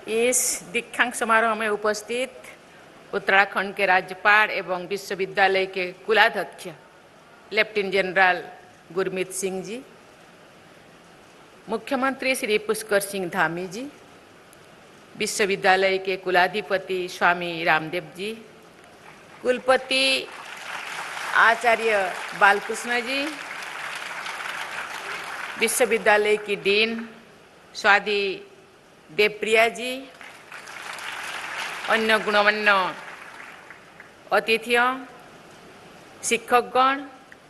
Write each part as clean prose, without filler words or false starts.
इस दीक्षांत समारोह में उपस्थित उत्तराखंड के राज्यपाल एवं विश्वविद्यालय के कुलाध्यक्ष लेफ्टिनेंट जनरल गुरमीत सिंह जी, मुख्यमंत्री श्री पुष्कर सिंह धामी जी, विश्वविद्यालय के कुलाधिपति स्वामी रामदेव जी, कुलपति आचार्य बालकृष्ण जी, विश्वविद्यालय की डीन स्वाति देवप्रिया जी, अन्य गुणमान्य अतिथियों, शिक्षकगण,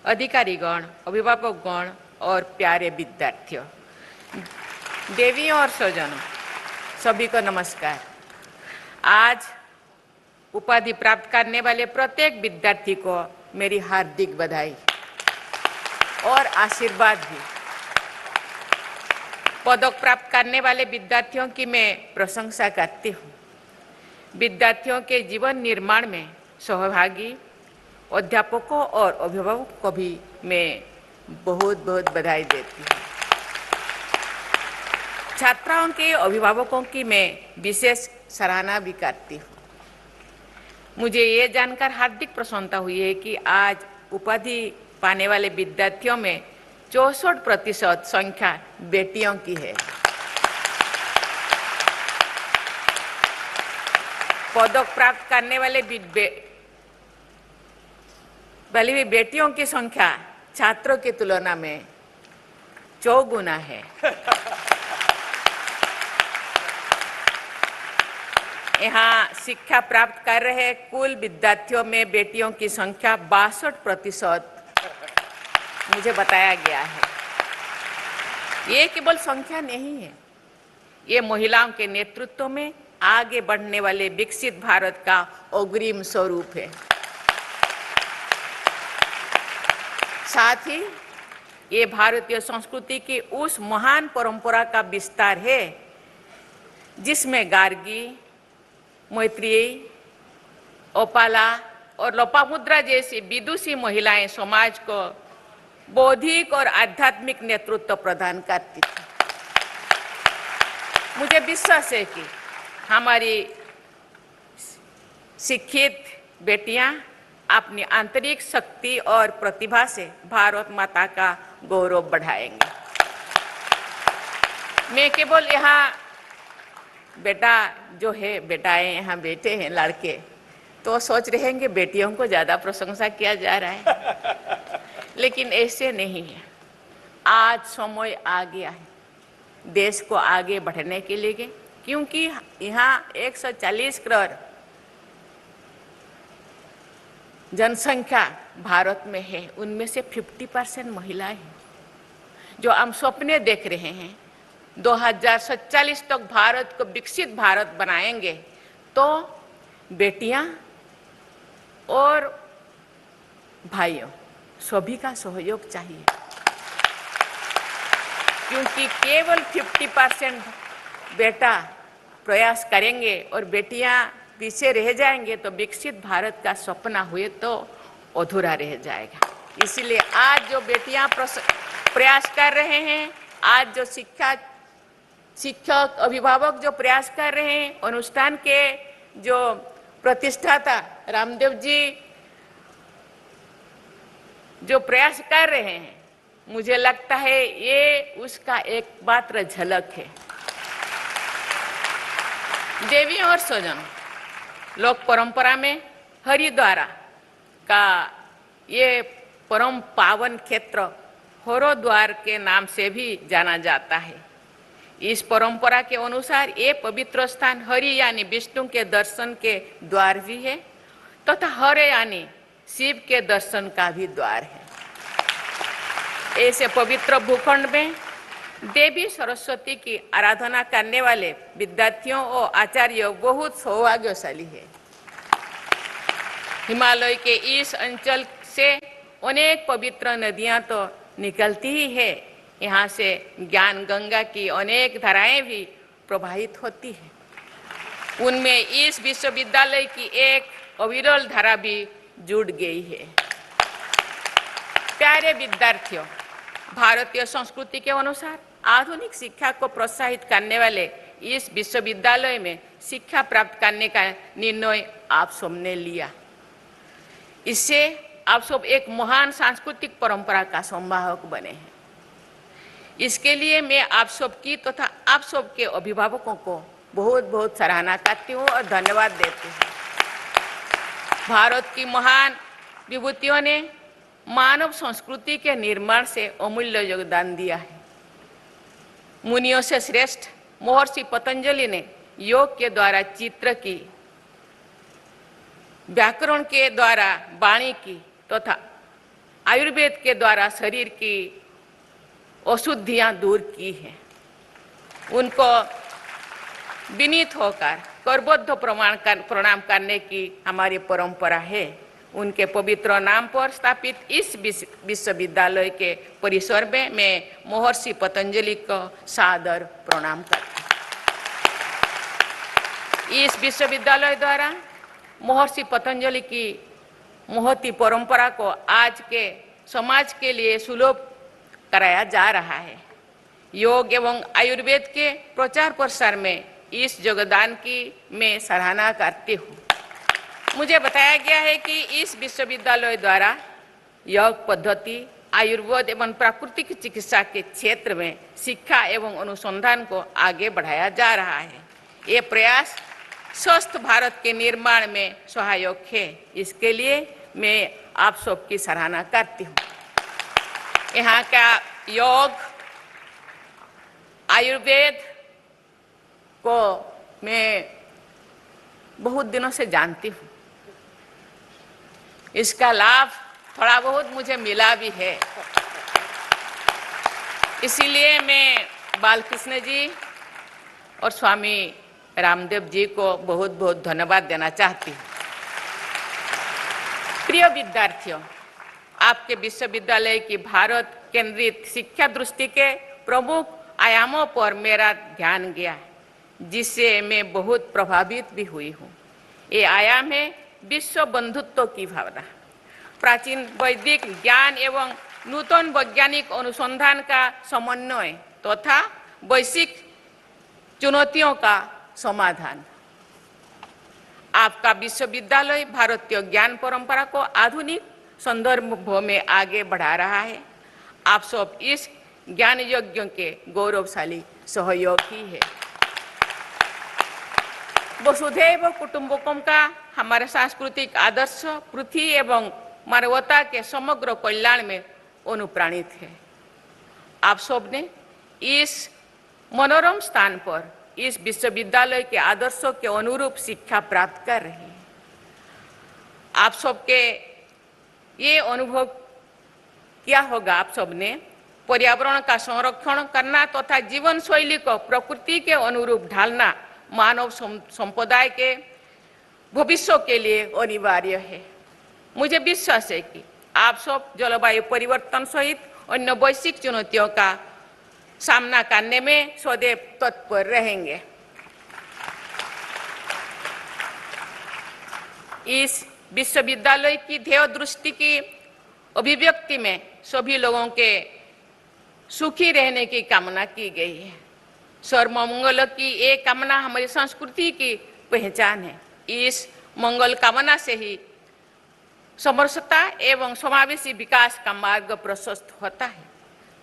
अधिकारीगण, अभिभावकगण और प्यारे विद्यार्थियों, देवी और स्वजनों, सभी को नमस्कार। आज उपाधि प्राप्त करने वाले प्रत्येक विद्यार्थी को मेरी हार्दिक बधाई और आशीर्वाद भी। पदक प्राप्त करने वाले विद्यार्थियों की मैं प्रशंसा करती हूँ। विद्यार्थियों के जीवन निर्माण में सहभागी अध्यापकों और अभिभावकों को भी मैं बहुत बहुत बधाई देती हूँ। छात्राओं के अभिभावकों की मैं विशेष सराहना भी करती हूँ। मुझे ये जानकर हार्दिक प्रसन्नता हुई है कि आज उपाधि पाने वाले विद्यार्थियों में 64% संख्या बेटियों की है। पदक प्राप्त करने वाले बेटियों की संख्या छात्रों की तुलना में 4 गुना है। यहाँ शिक्षा प्राप्त कर रहे कुल विद्यार्थियों में बेटियों की संख्या 62% मुझे बताया गया है। ये केवल संख्या नहीं है, ये महिलाओं के नेतृत्व में आगे बढ़ने वाले विकसित भारत का अग्रिम स्वरूप है। साथ ही ये भारतीय संस्कृति की उस महान परंपरा का विस्तार है जिसमें गार्गी, मैत्रेयी, ओपाला और लोपामुद्रा जैसी विदुषी महिलाएं समाज को बौद्धिक और आध्यात्मिक नेतृत्व प्रदान करती थी। मुझे विश्वास है कि हमारी शिक्षित बेटियां अपनी आंतरिक शक्ति और प्रतिभा से भारत माता का गौरव बढ़ाएंगे। मैं केवल यहाँ बेटा जो है, बेटाएं यहाँ बैठे हैं लड़के, तो सोच रहे हैं कि बेटियों को ज्यादा प्रशंसा किया जा रहा है, लेकिन ऐसे नहीं है। आज समय आ गया है देश को आगे बढ़ने के लिए, क्योंकि यहाँ 140 करोड़ जनसंख्या भारत में है, उनमें से 50% महिलाएं हैं। जो हम सपने देख रहे हैं 2047 तक भारत को विकसित भारत बनाएंगे, तो बेटियां और भाइयों सभी का सहयोग चाहिए, क्योंकि केवल 50% बेटा प्रयास करेंगे और बेटियां पीछे रह जाएंगे तो विकसित भारत का सपना हुए तो अधूरा रह जाएगा। इसलिए आज जो बेटियां प्रयास कर रहे हैं, आज जो शिक्षक अभिभावक जो प्रयास कर रहे हैं, अनुष्ठान के जो प्रतिष्ठाता रामदेव जी जो प्रयास कर रहे हैं, मुझे लगता है ये उसका एकमात्र झलक है। देवी और स्वजन, लोक परंपरा में हरिद्वार का ये परम पावन क्षेत्र हरिद्वार के नाम से भी जाना जाता है। इस परंपरा के अनुसार ये पवित्र स्थान हरि यानी विष्णु के दर्शन के द्वार भी है, तथा हर यानी शिव के दर्शन का भी द्वार है। ऐसे पवित्र भूखंड में देवी सरस्वती की आराधना करने वाले विद्यार्थियों और आचार्य बहुत सौभाग्यशाली है। हिमालय के इस अंचल से अनेक पवित्र नदियां तो निकलती ही है, यहाँ से ज्ञान गंगा की अनेक धाराएं भी प्रवाहित होती है। उनमें इस विश्वविद्यालय की एक अविरल धारा भी जुड़ गई है। प्यारे विद्यार्थियों, भारतीय संस्कृति के अनुसार आधुनिक शिक्षा को प्रोत्साहित करने वाले इस विश्वविद्यालय में शिक्षा प्राप्त करने का निर्णय आप सबने लिया। इससे आप सब एक महान सांस्कृतिक परंपरा का संवाहक बने हैं। इसके लिए मैं आप सबकी तथा आप सबके अभिभावकों को बहुत बहुत सराहना करती हूँ और धन्यवाद देती हूँ। भारत की महान विभूतियों ने मानव संस्कृति के निर्माण से अमूल्य योगदान दिया है। मुनियों से श्रेष्ठ महर्षि पतंजलि ने योग के द्वारा चित्र की, व्याकरण के द्वारा वाणी की तथा आयुर्वेद के द्वारा शरीर की अशुद्धियां दूर की हैं। उनको विनीत होकर करबद्ध प्रणाम करने की हमारी परंपरा है। उनके पवित्र नाम पर स्थापित इस विश्वविद्यालय के परिसर में मैं महर्षि पतंजलि को सादर प्रणाम करती हूँ। इस विश्वविद्यालय द्वारा महर्षि पतंजलि की महती परंपरा को आज के समाज के लिए सुलभ कराया जा रहा है। योग एवं आयुर्वेद के प्रचार प्रसार में इस योगदान की मैं सराहना करती हूँ। मुझे बताया गया है कि इस विश्वविद्यालय द्वारा योग पद्धति, आयुर्वेद एवं प्राकृतिक चिकित्सा के क्षेत्र में शिक्षा एवं अनुसंधान को आगे बढ़ाया जा रहा है। ये प्रयास स्वस्थ भारत के निर्माण में सहायक है। इसके लिए मैं आप सबकी सराहना करती हूँ। यहाँ का योग, आयुर्वेद को मैं बहुत दिनों से जानती हूँ। इसका लाभ थोड़ा बहुत मुझे मिला भी है। इसीलिए मैं बालकृष्ण जी और स्वामी रामदेव जी को बहुत बहुत धन्यवाद देना चाहती हूँ। प्रिय विद्यार्थियों, आपके विश्वविद्यालय की भारत केंद्रित शिक्षा दृष्टि के प्रमुख आयामों पर मेरा ध्यान गया, जिससे मैं बहुत प्रभावित भी हुई हूँ। ये आयाम है विश्व बंधुत्व की भावना, प्राचीन वैदिक ज्ञान एवं नूतन वैज्ञानिक अनुसंधान का समन्वय तथा वैश्विक चुनौतियों का समाधान। आपका विश्वविद्यालय भारतीय ज्ञान परंपरा को आधुनिक संदर्भ में आगे बढ़ा रहा है। आप सब इस ज्ञान यज्ञ के गौरवशाली सहयोगी है। वसुधैव कुटुंबकम का हमारा सांस्कृतिक आदर्श पृथ्वी एवं मानवता के समग्र कल्याण में अनुप्राणित है। आप सब ने इस मनोरम स्थान पर इस विश्वविद्यालय के आदर्शों के अनुरूप शिक्षा प्राप्त कर रहे हैं। आप सबके ये अनुभव किया होगा, आप सबने पर्यावरण का संरक्षण करना तथा जीवन शैली को प्रकृति के अनुरूप ढालना मानव संप्रदाय के भविष्य के लिए अनिवार्य है। मुझे विश्वास है कि आप सब जलवायु परिवर्तन सहित अन्य वैश्विक चुनौतियों का सामना करने में सदैव तत्पर रहेंगे। इस विश्वविद्यालय की ध्येय दृष्टि की अभिव्यक्ति में सभी लोगों के सुखी रहने की कामना की गई है। सर्वमंगल की एक कामना हमारी संस्कृति की पहचान है। इस मंगल कामना से ही समरसता एवं समावेशी विकास का मार्ग प्रशस्त होता है।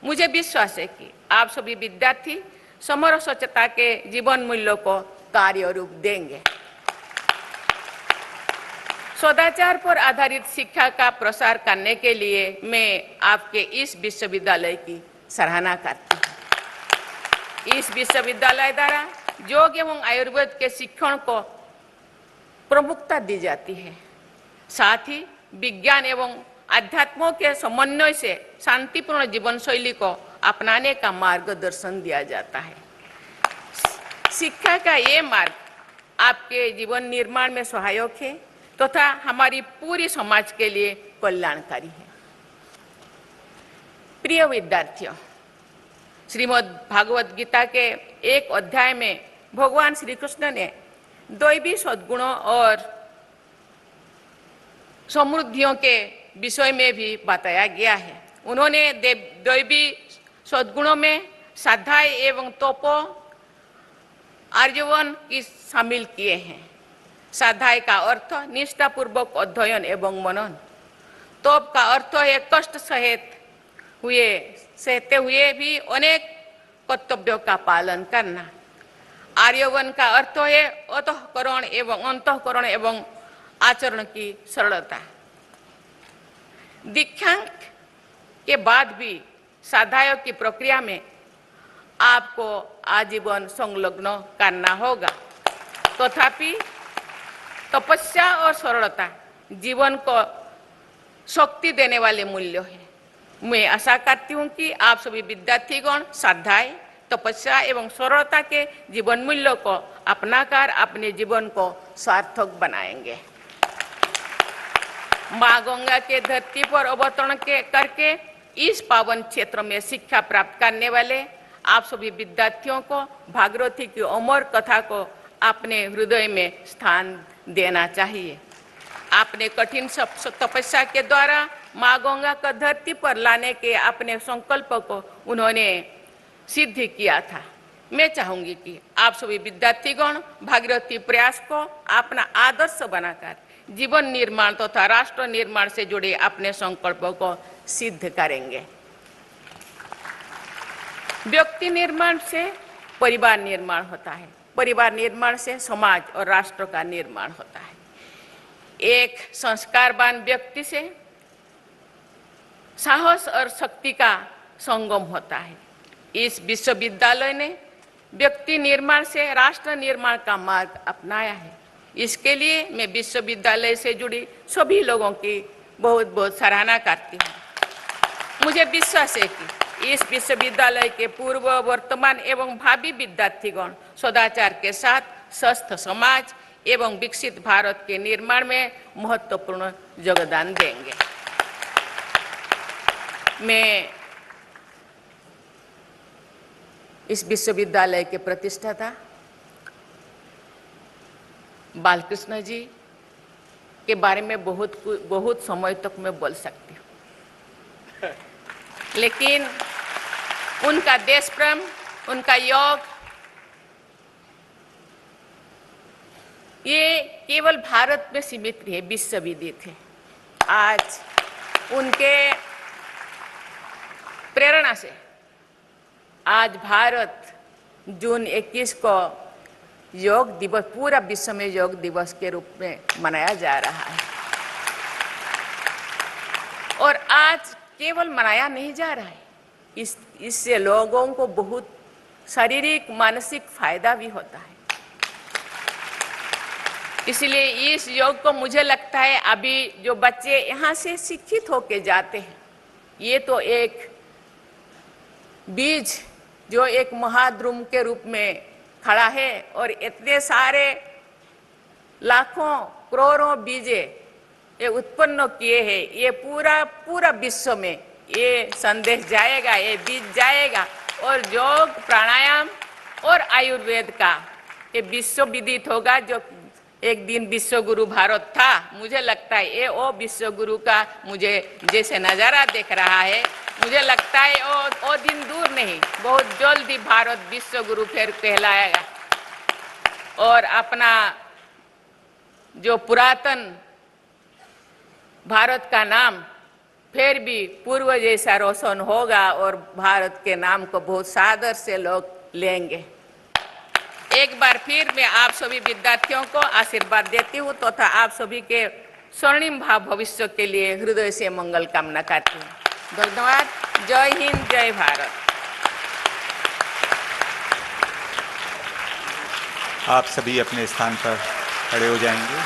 मुझे विश्वास है कि आप सभी विद्यार्थी समरसता के जीवन मूल्यों को कार्य रूप देंगे। सदाचार पर आधारित शिक्षा का प्रसार करने के लिए मैं आपके इस विश्वविद्यालय की सराहना करती हूँ। इस विश्वविद्यालय द्वारा योग एवं आयुर्वेद के शिक्षण को प्रमुखता दी जाती है। साथ ही विज्ञान एवं अध्यात्मों के समन्वय से शांतिपूर्ण जीवन शैली को अपनाने का मार्गदर्शन दिया जाता है। शिक्षा का ये मार्ग आपके जीवन निर्माण में सहायक है तथा हमारी पूरी समाज के लिए कल्याणकारी है। प्रिय विद्यार्थियों, श्रीमद् भागवत गीता के एक अध्याय में भगवान श्री कृष्ण ने दैवी सद्गुणों और समृद्धियों के विषय में भी बताया गया है। उन्होंने दैवी सद्गुणों में श्रद्धा एवं तप, आर्यवन की शामिल किए हैं। स्वाध्याय का अर्थ निष्ठापूर्वक अध्ययन एवं मनन। तप का अर्थ है कष्ट सहते हुए भी अनेक कर्तव्यों का पालन करना। आर्यवन का अर्थ है अंतःकरण एवं आचरण की सरलता। दीक्षांत के बाद भी स्वाध्याय की प्रक्रिया में आपको आजीवन संलग्न करना होगा। तथापि तपस्या और सरलता जीवन को शक्ति देने वाले मूल्य है। मैं आशा करती हूँ कि आप सभी विद्यार्थीगण स्वाध्याय, तपस्या एवं सरलता के जीवन मूल्यों को अपनाकर अपने जीवन को सार्थक बनाएंगे। माँ गंगा के धरती पर अवतरण करके इस पावन क्षेत्र में शिक्षा प्राप्त करने वाले आप सभी विद्यार्थियों को भागीरथी की अमर कथा को अपने हृदय में स्थान देना चाहिए। आपने कठिन तपस्या के द्वारा माँ गंगा को धरती पर लाने के अपने संकल्प को उन्होंने सिद्ध किया था। मैं चाहूंगी कि आप सभी विद्यार्थीगण भागीरथी प्रयास को अपना आदर्श बनाकर जीवन निर्माण तथा राष्ट्र निर्माण से जुड़े अपने संकल्पों को सिद्ध करेंगे। व्यक्ति निर्माण से परिवार निर्माण होता है, परिवार निर्माण से समाज और राष्ट्र का निर्माण होता है। एक संस्कारवान व्यक्ति से साहस और शक्ति का संगम होता है। इस विश्वविद्यालय ने व्यक्ति निर्माण से राष्ट्र निर्माण का मार्ग अपनाया है। इसके लिए मैं विश्वविद्यालय से जुड़ी सभी लोगों की बहुत बहुत सराहना करती हूँ। मुझे विश्वास है कि इस विश्वविद्यालय के पूर्व, वर्तमान एवं भावी विद्यार्थीगण सदाचार के साथ स्वस्थ समाज एवं विकसित भारत के निर्माण में महत्वपूर्ण योगदान देंगे। मैं इस विश्वविद्यालय के प्रतिष्ठाता बालकृष्ण जी के बारे में बहुत समय तक मैं बोल सकती हूँ, लेकिन उनका देश प्रेम, उनका योग, ये केवल भारत में सीमित नहीं है, विश्वविदित है। आज उनके प्रेरणा से आज भारत जून 21 को योग दिवस पूरा विश्व में योग दिवस के रूप में मनाया जा रहा है। और आज केवल मनाया नहीं जा रहा है, इससे लोगों को बहुत शारीरिक मानसिक फायदा भी होता है। इसलिए इस योग को मुझे लगता है अभी जो बच्चे यहाँ से शिक्षित होके जाते हैं, ये तो एक बीज जो एक महाद्रुम के रूप में खड़ा है और इतने सारे लाखों करोड़ों बीजे ये उत्पन्न किए हैं। ये पूरा विश्व में ये संदेश जाएगा, ये बीज जाएगा और योग, प्राणायाम और आयुर्वेद का ये विश्व विदित होगा। जो एक दिन विश्व गुरु भारत था, मुझे लगता है ये वो विश्व गुरु का मुझे जैसे नज़ारा देख रहा है, मुझे लगता है वो दिन दूर नहीं, बहुत जल्दी भारत विश्व गुरु फिर कहलाएगा और अपना जो पुरातन भारत का नाम फिर भी पूर्व जैसा रोशन होगा और भारत के नाम को बहुत सादर से लोग लेंगे। एक बार फिर मैं आप सभी विद्यार्थियों को आशीर्वाद देती हूँ तथा आप सभी के स्वर्णिम भाव भविष्य के लिए हृदय से मंगल कामना करती हूँ। धन्यवाद। जय हिंद, जय भारत। आप सभी अपने स्थान पर खड़े हो जाएंगे।